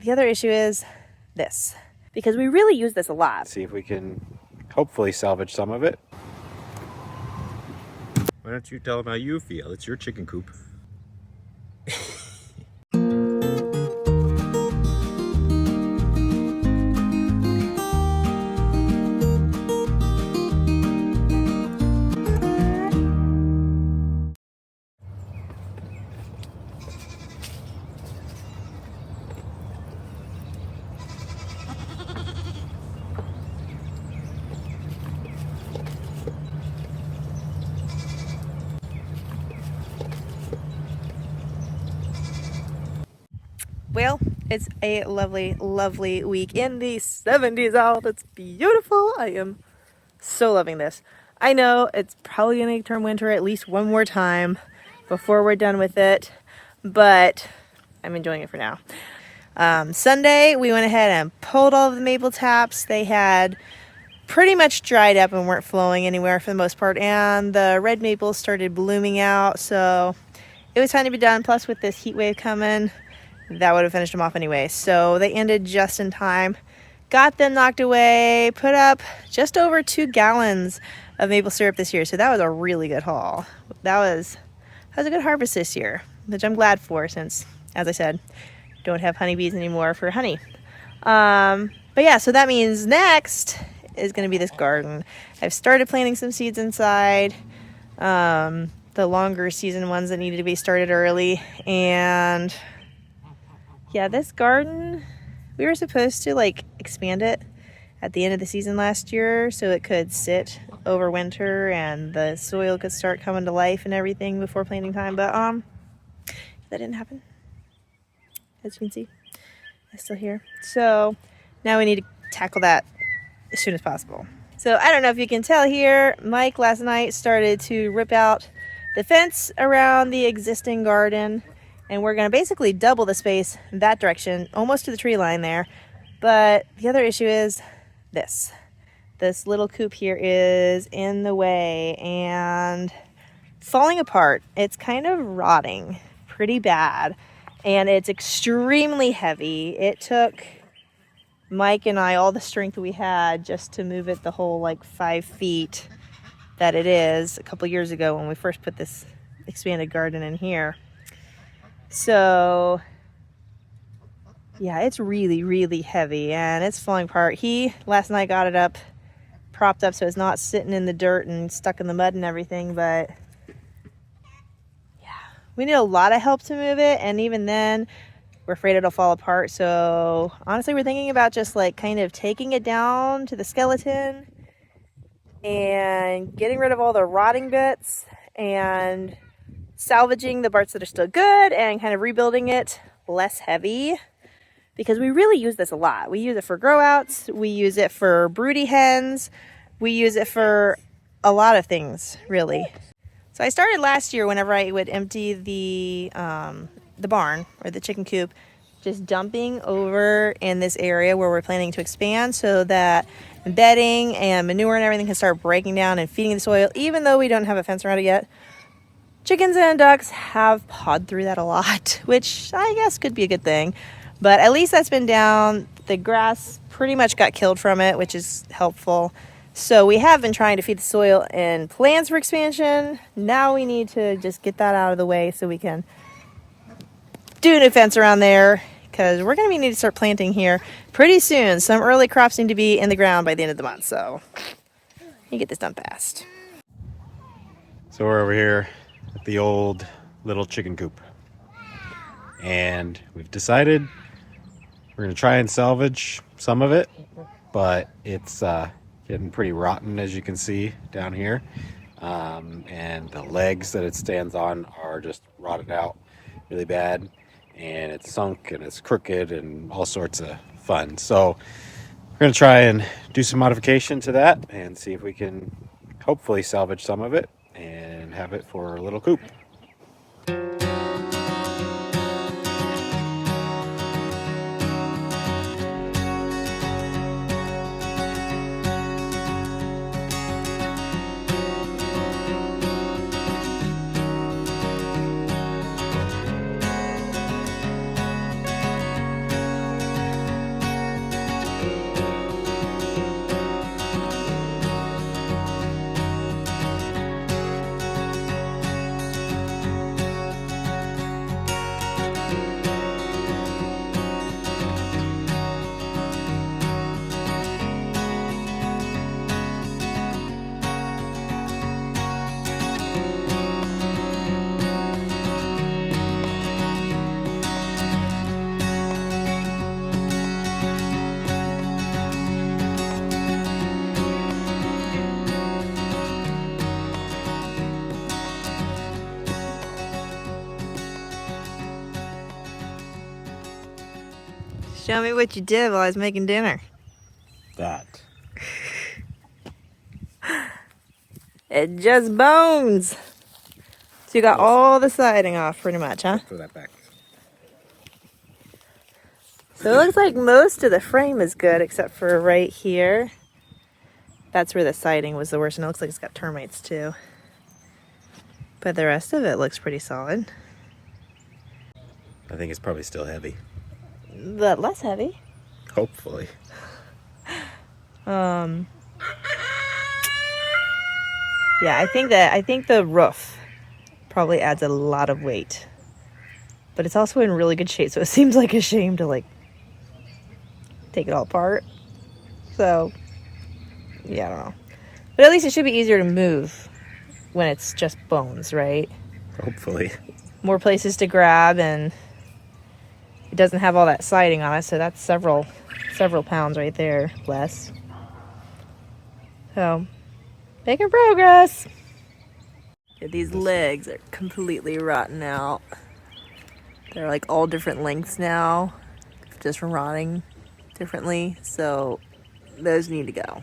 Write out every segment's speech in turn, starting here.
the other issue is this, because we really use this a lot. See if we can hopefully salvage some of it. Why don't you tell them how you feel? It's your chicken coop. Well, it's a lovely, lovely week in the 70s out. It's beautiful. I am so loving this. I know it's probably going to turn winter at least one more time before we're done with it, but I'm enjoying it for now. Sunday, we went ahead and pulled all of the maple taps. They had pretty much dried up and weren't flowing anywhere for the most part, and the red maples started blooming out, so it was time to be done. Plus, with this heat wave coming, that would have finished them off anyway. So they ended just in time. Got them knocked away, put up just over 2 gallons of maple syrup this year. So that was a really good haul. That was a good harvest this year, which I'm glad for since, as I said, don't have honeybees anymore for honey. But yeah, so that means next is going to be this garden. I've started planting some seeds inside. The longer season ones that needed to be started early. And yeah, this garden, we were supposed to like expand it at the end of the season last year so it could sit over winter and the soil could start coming to life and everything before planting time, but that didn't happen. As you can see, it's still here. So now we need to tackle that as soon as possible. So I don't know if you can tell here, Mike last night started to rip out the fence around the existing garden. And we're going to basically double the space in that direction, almost to the tree line there. But the other issue is this. This little coop here is in the way and falling apart. It's kind of rotting pretty bad. And it's extremely heavy. It took Mike and I all the strength we had just to move it the whole like 5 feet that it is a couple years ago when we first put this expanded garden in here. So yeah, it's really, really heavy and it's falling apart. He last night got it up, propped up so it's not sitting in the dirt and stuck in the mud and everything, but yeah, we need a lot of help to move it, and even then we're afraid it'll fall apart. So honestly, we're thinking about just like kind of taking it down to the skeleton and getting rid of all the rotting bits and salvaging the parts that are still good and kind of rebuilding it less heavy, because we really use this a lot. We use it for grow outs, we use it for broody hens, we use it for a lot of things really. So I started last year, whenever I would empty the barn or the chicken coop, just dumping over in this area where we're planning to expand so that bedding and manure and everything can start breaking down and feeding the soil, even though we don't have a fence around it yet. Chickens and ducks have pawed through that a lot, which I guess could be a good thing. But at least that's been down. The grass pretty much got killed from it, which is helpful. So we have been trying to feed the soil and plans for expansion. Now we need to just get that out of the way so we can do a new fence around there, because we're going to need to start planting here pretty soon. Some early crops need to be in the ground by the end of the month, so you get this done fast. So we're over here at the old little chicken coop, and we've decided we're going to try and salvage some of it, but it's getting pretty rotten, as you can see down here, and the legs that it stands on are just rotted out really bad, and it's sunk and it's crooked and all sorts of fun. So we're going to try and do some modification to that and see if we can hopefully salvage some of it and have it for a little coop. Show me what you did while I was making dinner. That. It just bones. So you got all the siding off pretty much, huh? Throw that back. So it looks like most of the frame is good except for right here. That's where the siding was the worst, and it looks like it's got termites too. But the rest of it looks pretty solid. I think it's probably still heavy. But less heavy. Hopefully. Yeah, I think the roof probably adds a lot of weight. But it's also in really good shape, so it seems like a shame to like take it all apart. So yeah, I don't know. But at least it should be easier to move when it's just bones, right? Hopefully. More places to grab, and it doesn't have all that siding on it, so that's several pounds right there less. So, making progress. Yeah, these legs are completely rotten out. They're like all different lengths now, just from rotting differently, so those need to go.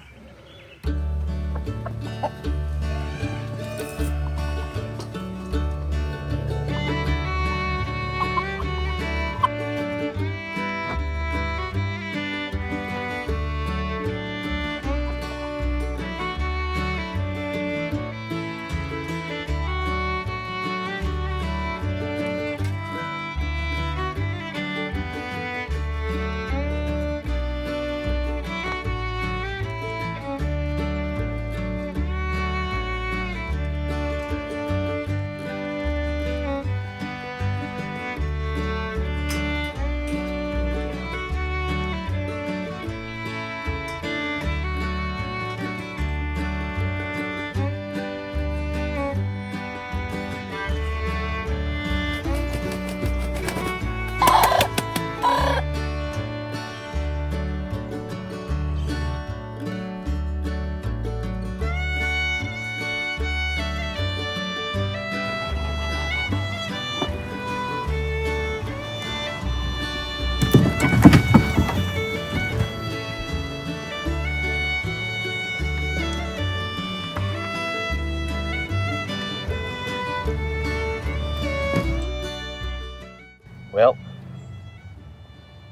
Well,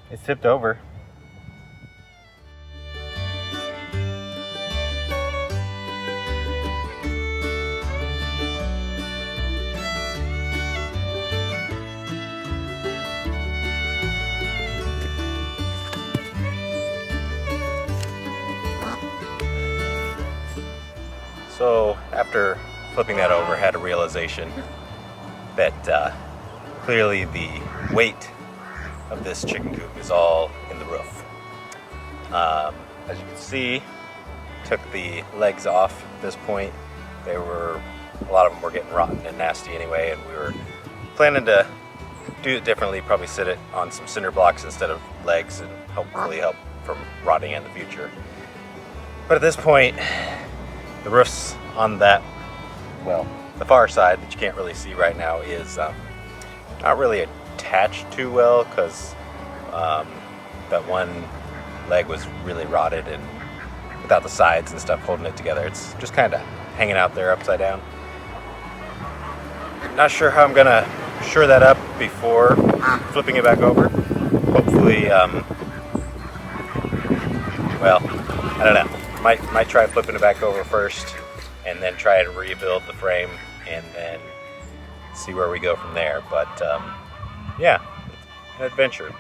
it's tipped over. So after flipping that over, I had a realization that clearly the weight of this chicken coop is all in the roof. As you can see, took the legs off at this point. A lot of them were getting rotten and nasty anyway, and we were planning to do it differently, probably sit it on some cinder blocks instead of legs, and hopefully help from rotting in the future. But at this point, the roofs on that, well, the far side that you can't really see right now is not really attached too well, because that one leg was really rotted, and without the sides and stuff holding it together, it's just kind of hanging out there upside down. Not sure how I'm gonna shore that up before flipping it back over. Hopefully, well, I don't know. Might try flipping it back over first, and then try and rebuild the frame, and then see where we go from there. But yeah, an adventure.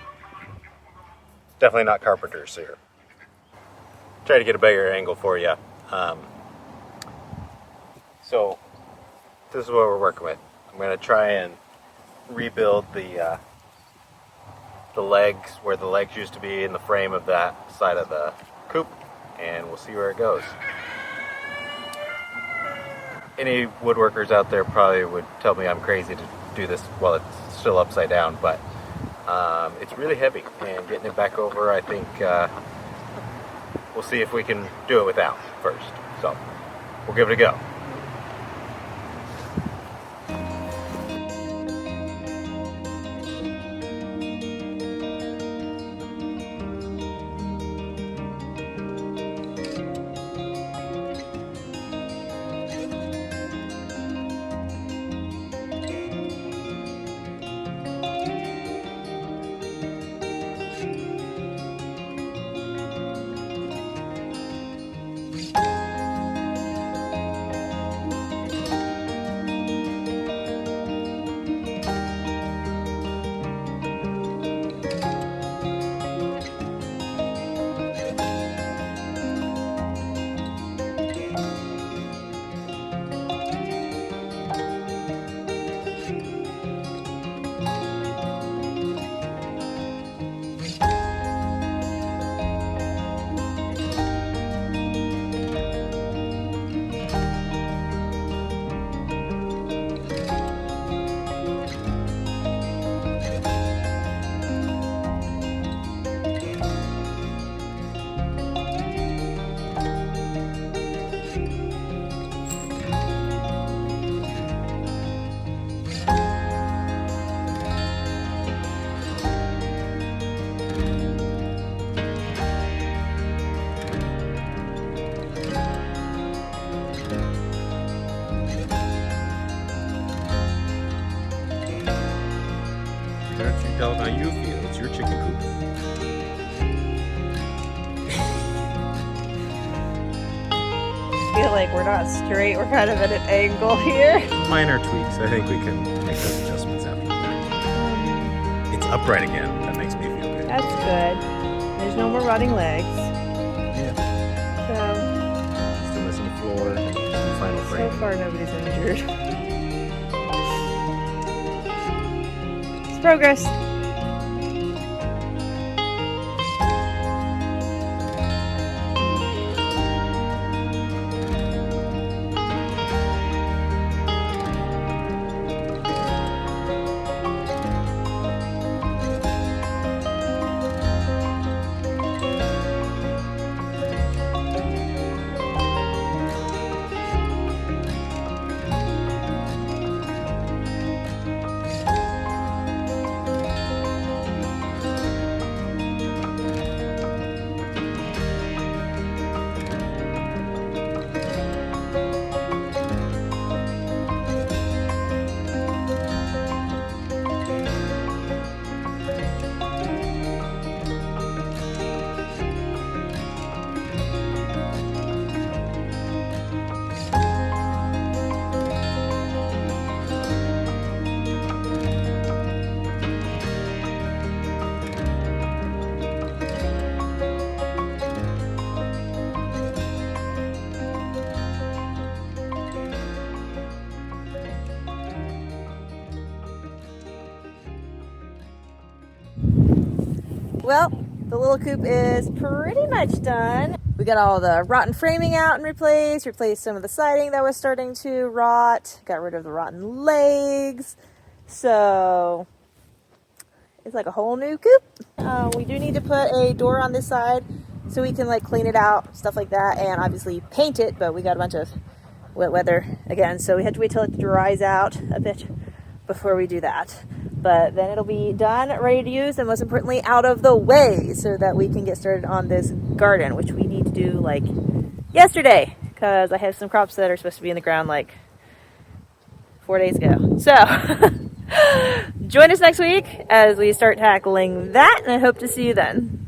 Definitely not carpenters here. Try to get a better angle for you. So this is what we're working with. I'm going to try and rebuild the legs where the legs used to be in the frame of that side of the coop, and we'll see where it goes. Any woodworkers out there probably would tell me I'm crazy to do this while it's still upside down, but it's really heavy, and getting it back over, I think we'll see if we can do it without first. So we'll give it a go. like we're not straight, we're kind of at an angle here. Minor tweaks. I think we can make those adjustments after that. It's upright again. That makes me feel good. That's good. There's no more rotting legs. Yeah. So, Still missing the floor. Some final so framing. far nobody's injured. It's progress. Well, the little coop is pretty much done. We got all the rotten framing out and replaced some of the siding that was starting to rot, got rid of the rotten legs. So it's like a whole new coop. We do need to put a door on this side so we can like clean it out, stuff like that, and obviously paint it, but we got a bunch of wet weather again, so we have to wait till it dries out a bit before we do that. But then it'll be done, ready to use, and most importantly, out of the way so that we can get started on this garden, which we need to do like yesterday because I have some crops that are supposed to be in the ground like 4 days ago. So join us next week as we start tackling that, and I hope to see you then.